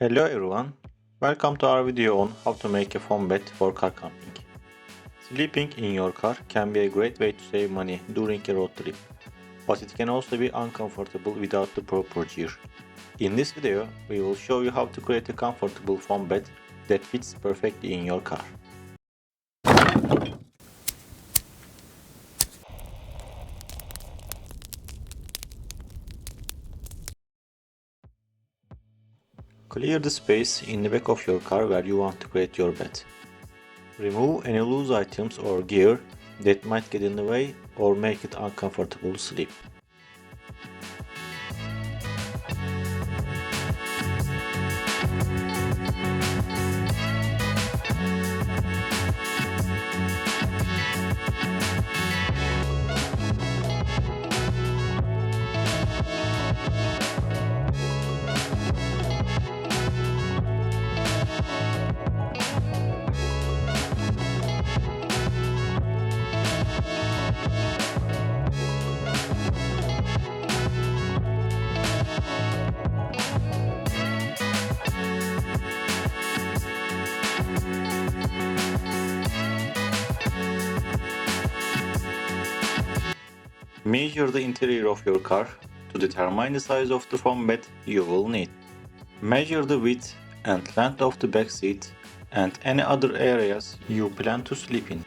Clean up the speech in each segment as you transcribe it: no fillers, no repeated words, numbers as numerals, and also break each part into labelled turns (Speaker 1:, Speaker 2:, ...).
Speaker 1: Hello everyone, welcome to our video on how to make a foam bed for car camping. Sleeping in your car can be a great way to save money during a road trip, but it can also be uncomfortable without the proper gear. In this video, we will show you how to create a comfortable foam bed that fits perfectly in your car. Clear the space in the back of your car where you want to create your bed. Remove any loose items or gear that might get in the way or make it uncomfortable to sleep. Measure the interior of your car to determine the size of the foam bed you will need. Measure the width and length of the back seat and any other areas you plan to sleep in.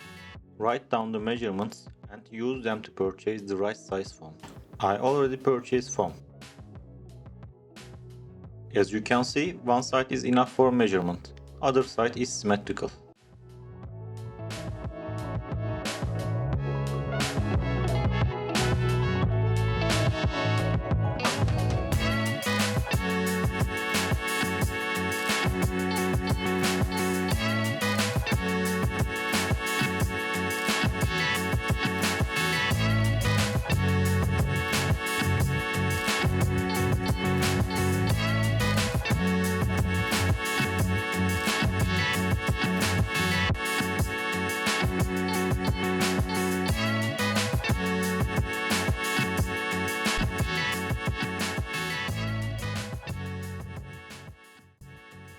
Speaker 1: Write down the measurements and use them to purchase the right size foam. I already purchased foam. As you can see, one side is enough for measurement, other side is symmetrical.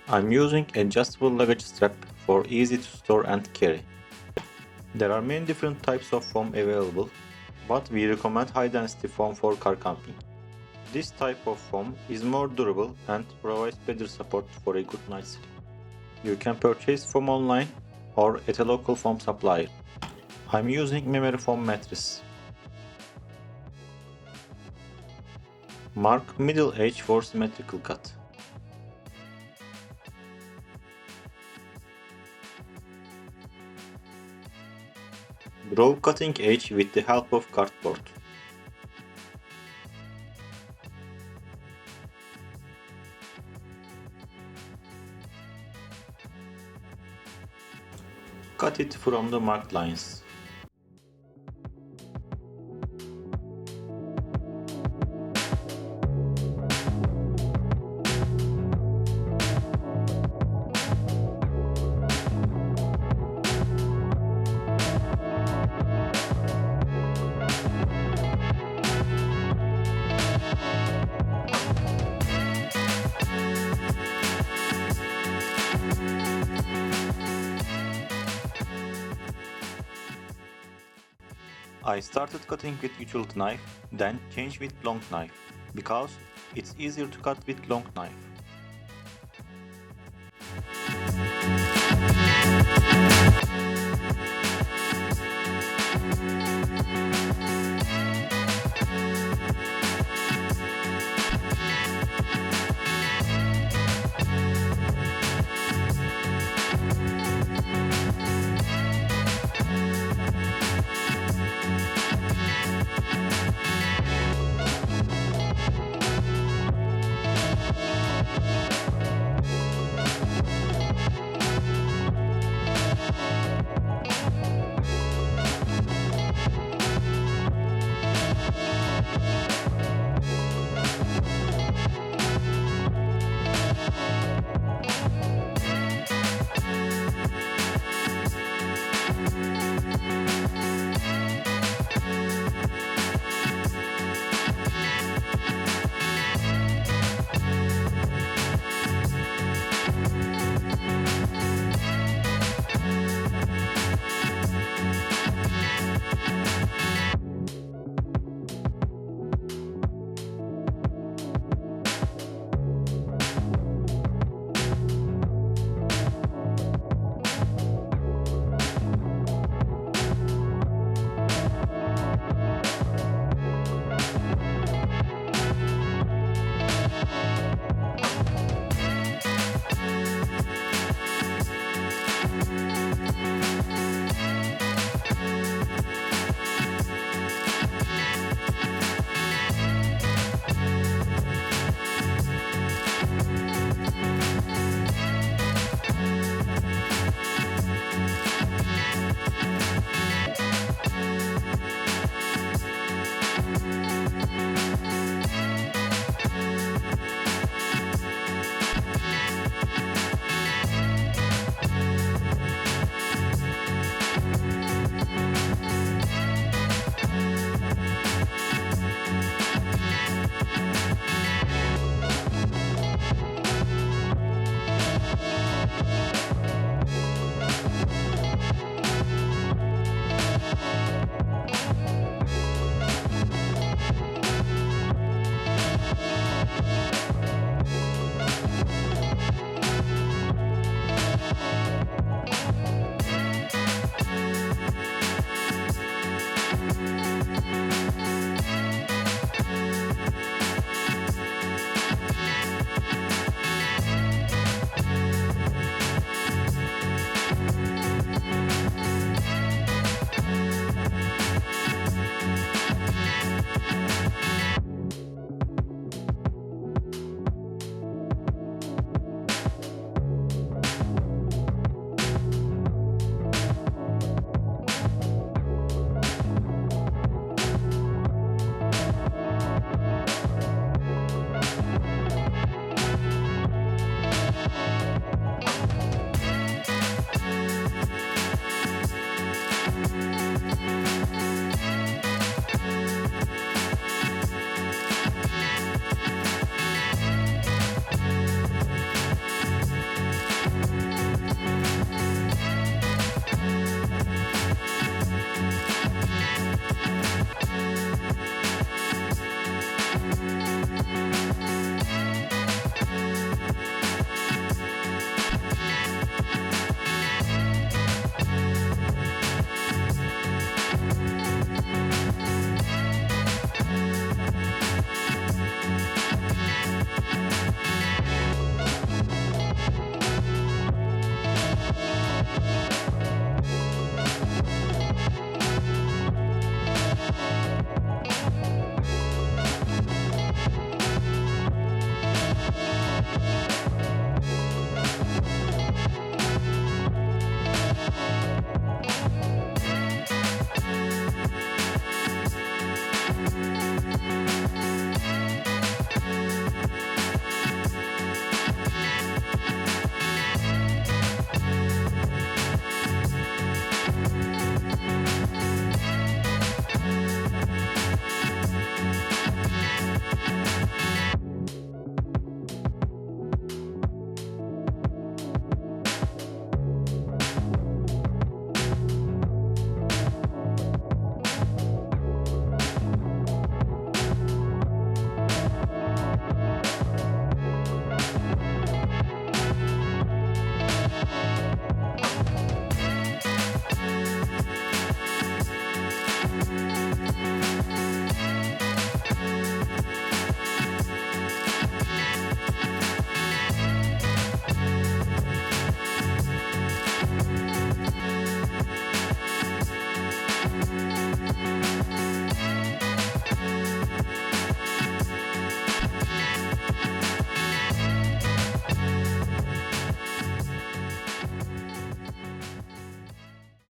Speaker 1: I'm using adjustable luggage strap for easy to store and carry. There are many different types of foam available, but we recommend high density foam for car camping. This type of foam is more durable and provides better support for a good night's sleep. You can purchase foam online or at a local foam supplier. I'm using memory foam mattress. Mark middle edge for symmetrical cut. Draw cutting edge with the help of cardboard. Cut it from the marked lines. I started cutting with utility knife, then changed with long knife, because it's easier to cut with long knife.